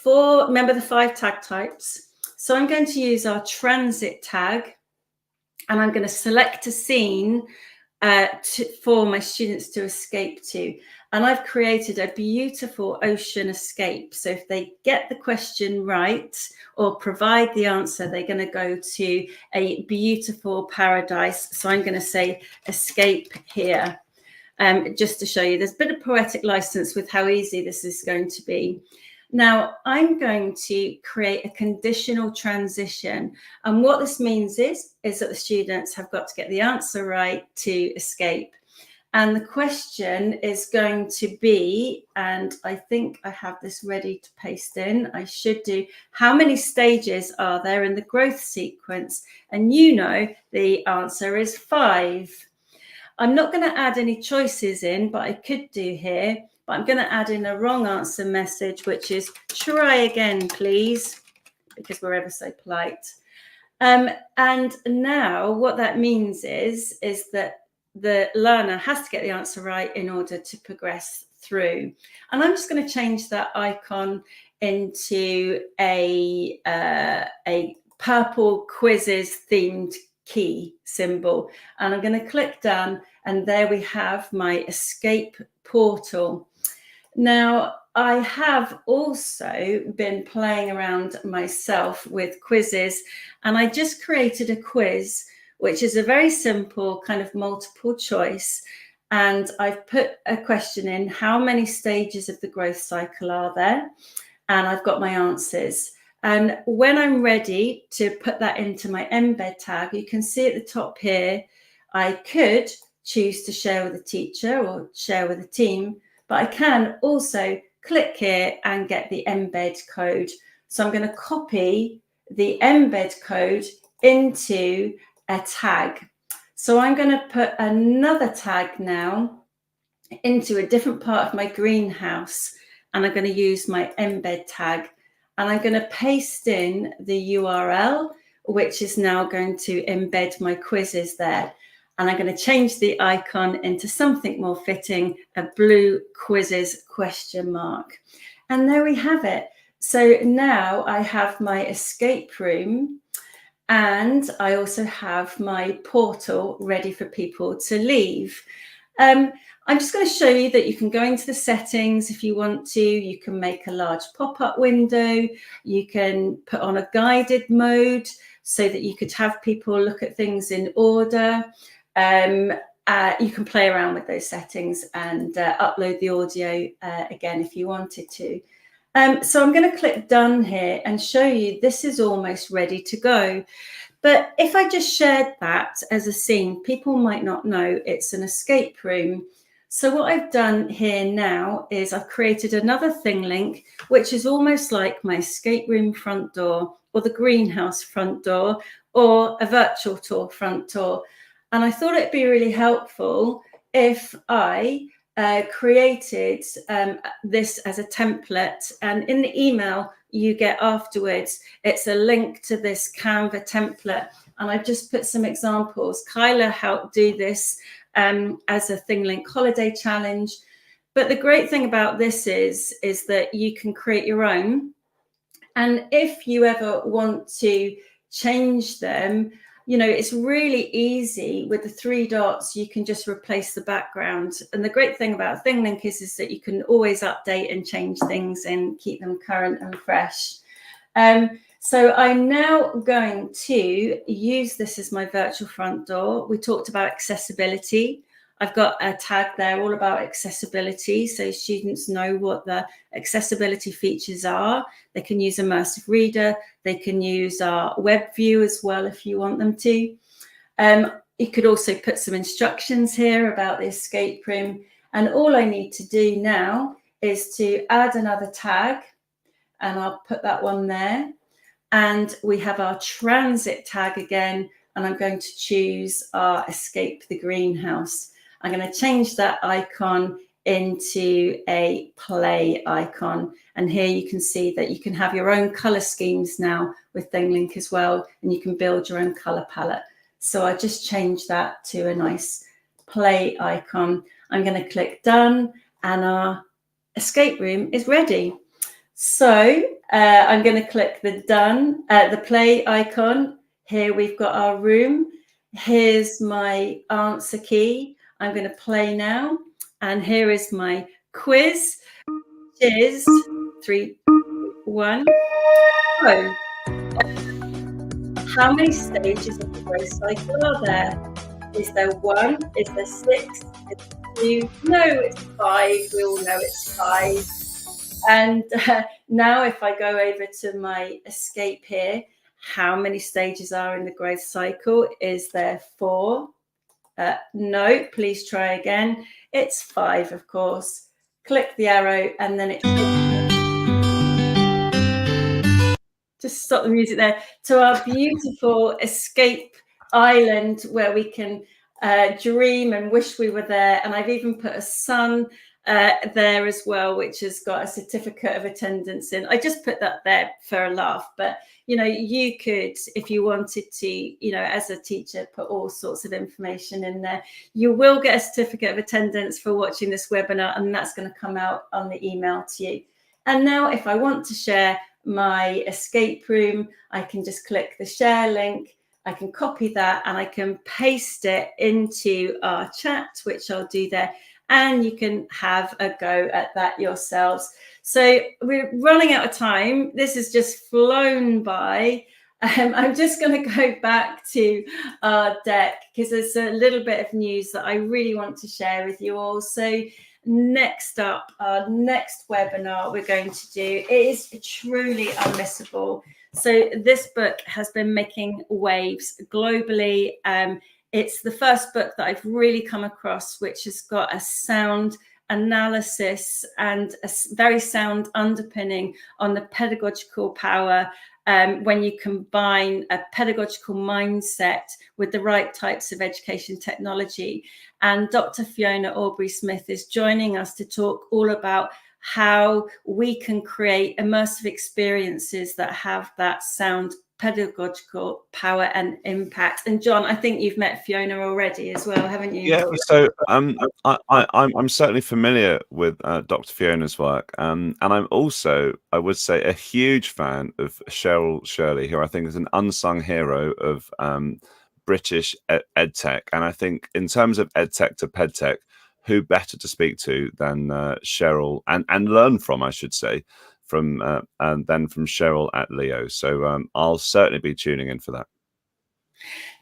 remember the 5 tag types. So I'm going to use our transit tag, and I'm going to select a scene for my students to escape to. And I've created a beautiful ocean escape. So if they get the question right or provide the answer, they're going to go to a beautiful paradise. So I'm going to say escape here, just to show you there's a bit of poetic license with how easy this is going to be. Now, I'm going to create a conditional transition. And what this means is that the students have got to get the answer right to escape. And the question is going to be, and I think I have this ready to paste in, I should do, how many stages are there in the growth sequence? And you know the answer is 5. I'm not going to add any choices in, but I could do here. But I'm going to add in a wrong answer message, which is try again, please, because we're ever so polite. And now what that means is that the learner has to get the answer right in order to progress through. And I'm just going to change that icon into a purple Quizizz themed key symbol, and I'm going to click done, and there we have my escape portal. Now, I have also been playing around myself with quizzes, and I just created a quiz, which is a very simple kind of multiple choice. And I've put a question in, how many stages of the growth cycle are there? And I've got my answers. And when I'm ready to put that into my embed tag, you can see at the top here, I could choose to share with a teacher or share with a team, but I can also click here and get the embed code. So I'm going to copy the embed code into a tag. So I'm going to put another tag now into a different part of my greenhouse, and I'm going to use my embed tag, and I'm going to paste in the URL, which is now going to embed my quizzes there. And I'm going to change the icon into something more fitting, a blue quizzes question mark. And there we have it. So now I have my escape room, and I also have my portal ready for people to leave. I'm just going to show you that you can go into the settings if you want to. You can make a large pop-up window. You can put on a guided mode so that you could have people look at things in order. You can play around with those settings and upload the audio again if you wanted to. So I'm going to click done here and show you this is almost ready to go. But if I just shared that as a scene, people might not know it's an escape room. So what I've done here now is I've created another ThingLink, which is almost like my escape room front door, or the greenhouse front door, or a virtual tour front door. And I thought it'd be really helpful if I created this as a template, and in the email you get afterwards, it's a link to this Canva template, and I've just put some examples. Kyla helped do this as a ThingLink holiday challenge, but the great thing about this is that you can create your own, and if you ever want to change them, you know, it's really easy. With the 3 dots, you can just replace the background. And the great thing about ThingLink is that you can always update and change things and keep them current and fresh. So I'm now going to use this as my virtual front door. We talked about accessibility. I've got a tag there all about accessibility, so students know what the accessibility features are. They can use Immersive Reader. They can use our web view as well if you want them to. You could also put some instructions here about the escape room. And all I need to do now is to add another tag, and I'll put that one there. And we have our transit tag again, and I'm going to choose our escape the greenhouse. I'm going to change that icon into a play icon. And here you can see that you can have your own color schemes now with ThingLink as well, and you can build your own color palette. So I just changed that to a nice play icon. I'm going to click done, and our escape room is ready. So I'm going to click the done, the play icon. Here we've got our room. Here's my answer key. I'm going to play now. And here is my quiz, which is 3, 1. So, how many stages of the growth cycle are there? Is there 1? Is there 6? Is there 2? No, it's 5. We all know it's 5. And now if I go over to my escape here, how many stages are in the growth cycle? Is there 4? No, please try again. It's 5, of course. Click the arrow, and then it just stop the music there, to our beautiful escape island where we can dream and wish we were there. And I've even put a sun there as well, which has got a certificate of attendance in. I just put that there for a laugh, but you know, you could, if you wanted to, you know, as a teacher, put all sorts of information in there. You will get a certificate of attendance for watching this webinar, and that's going to come out on the email to you. And now if I want to share my escape room, I can just click the share link. I can copy that and I can paste it into our chat, which I'll do there. And you can have a go at that yourselves. So we're running out of time. This has just flown by. I'm just going to go back to our deck because there's a little bit of news that I really want to share with you all. So next up, our next webinar we're going to do is truly unmissable. So this book has been making waves globally. It's the first book that I've really come across which has got a sound analysis and a very sound underpinning on the pedagogical power when you combine a pedagogical mindset with the right types of education technology. And Dr. Fiona Aubrey-Smith is joining us to talk all about how we can create immersive experiences that have that sound pedagogical power and impact. And Jon, I think you've met Fiona already as well, haven't you? Yeah, so I'm certainly familiar with Dr. Fiona's work, and I'm also, I would say, a huge fan of Cheryl Shirley, who I think is an unsung hero of British edtech. And I think in terms of edtech to pedtech, who better to speak to than Cheryl and learn from, I should say, from Cheryl at Leo. So I'll certainly be tuning in for that.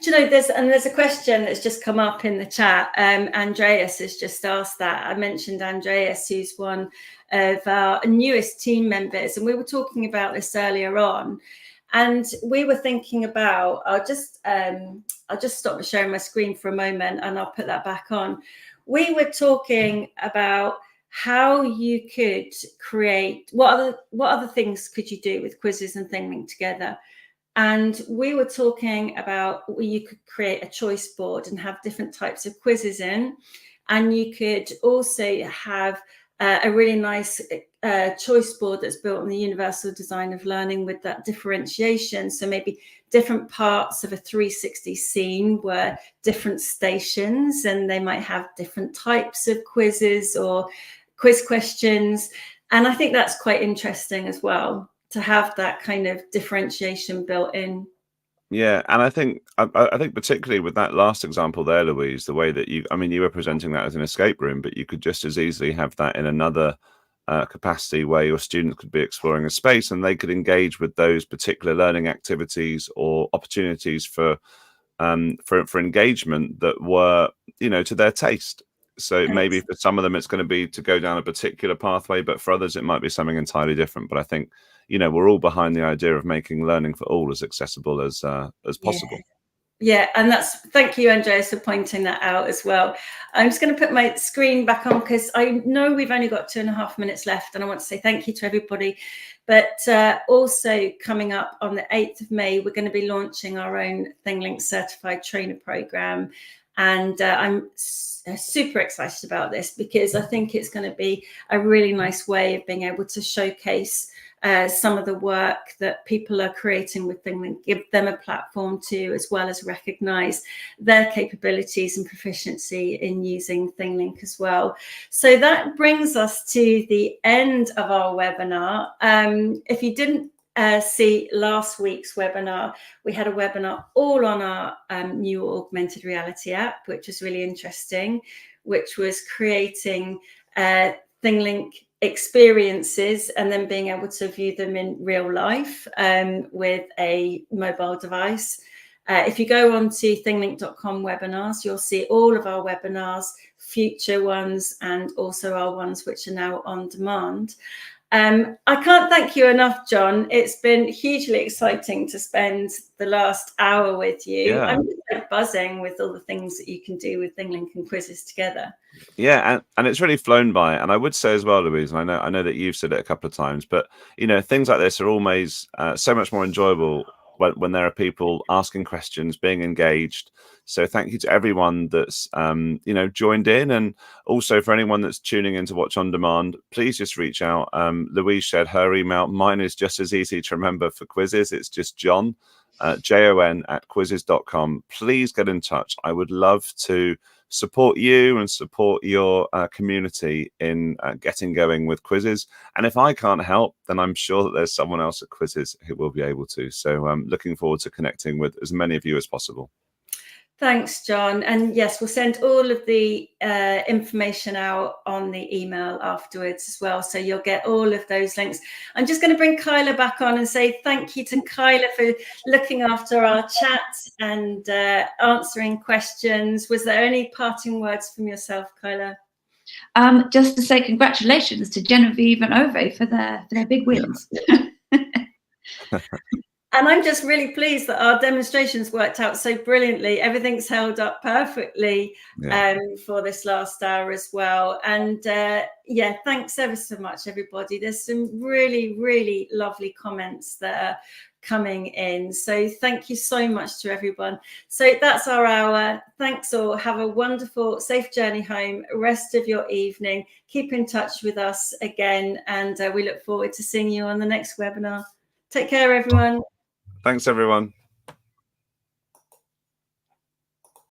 Do you know, there's a question that's just come up in the chat. Andreas has just asked that. I mentioned Andreas, who's one of our newest team members, and we were talking about this earlier on. And we were thinking about, I'll just stop sharing my screen for a moment and I'll put that back on. We were talking about how you could create, what other things could you do with Quizizz and ThingLink together? And we were talking about you could create a choice board and have different types of quizzes in. And you could also have a really nice choice board that's built on the universal design of learning with that differentiation. So maybe different parts of a 360 scene were different stations, and they might have different types of quizzes or quiz questions. And I think that's quite interesting as well, to have that kind of differentiation built in. Yeah, and I think particularly with that last example there, Louise, the way that you were presenting that as an escape room, but you could just as easily have that in another capacity where your students could be exploring a space and they could engage with those particular learning activities or opportunities for engagement that were, to their taste. So maybe for some of them it's going to be to go down a particular pathway, but for others it might be something entirely different. But I think we're all behind the idea of making learning for all as accessible as possible. Yeah, and thank you, Andreas, for pointing that out as well. I'm just going to put my screen back on because I know we've only got 2.5 minutes left, and I want to say thank you to everybody. But also coming up on the 8th of May, we're going to be launching our own ThingLink certified trainer program. And I'm super excited about this because I think it's going to be a really nice way of being able to showcase some of the work that people are creating with ThingLink, give them a platform to, as well as recognize their capabilities and proficiency in using ThingLink as well. So that brings us to the end of our webinar. If you didn't see last week's webinar, we had a webinar all on our new augmented reality app, which was really interesting, which was creating ThingLink experiences and then being able to view them in real life with a mobile device. If you go on to thinglink.com webinars, you'll see all of our webinars, future ones, and also our ones which are now on demand. I can't thank you enough, Jon. It's been hugely exciting to spend the last hour with you. Yeah. I'm just like buzzing with all the things that you can do with ThingLink and Quizizz together. Yeah, and it's really flown by. And I would say as well, Louise, and I know that you've said it a couple of times, but things like this are always so much more enjoyable when there are people asking questions, being engaged. So thank you to everyone that's joined in, and also for anyone that's tuning in to watch on demand, please just reach out. Louise shared her email. Mine is just as easy to remember for Quizizz. It's just Jon@quizizz.com. Please get in touch. I would love to support you and support your community in getting going with quizzes. And if I can't help, then I'm sure that there's someone else at Quizizz who will be able to. So I'm looking forward to connecting with as many of you as possible. Thanks, Jon. And yes, we'll send all of the information out on the email afterwards as well. So you'll get all of those links. I'm just going to bring Kyla back on and say thank you to Kyla for looking after our chat and answering questions. Was there any parting words from yourself, Kyla? Just to say congratulations to Genevieve and Ove for their big wins. Yeah. And I'm just really pleased that our demonstrations worked out so brilliantly. Everything's held up perfectly for this last hour as well. And yeah, thanks ever so much, everybody. There's some really, really lovely comments that are coming in. So thank you so much to everyone. So that's our hour. Thanks all. Have a wonderful, safe journey home, rest of your evening. Keep in touch with us again. And we look forward to seeing you on the next webinar. Take care, everyone. Thanks, everyone.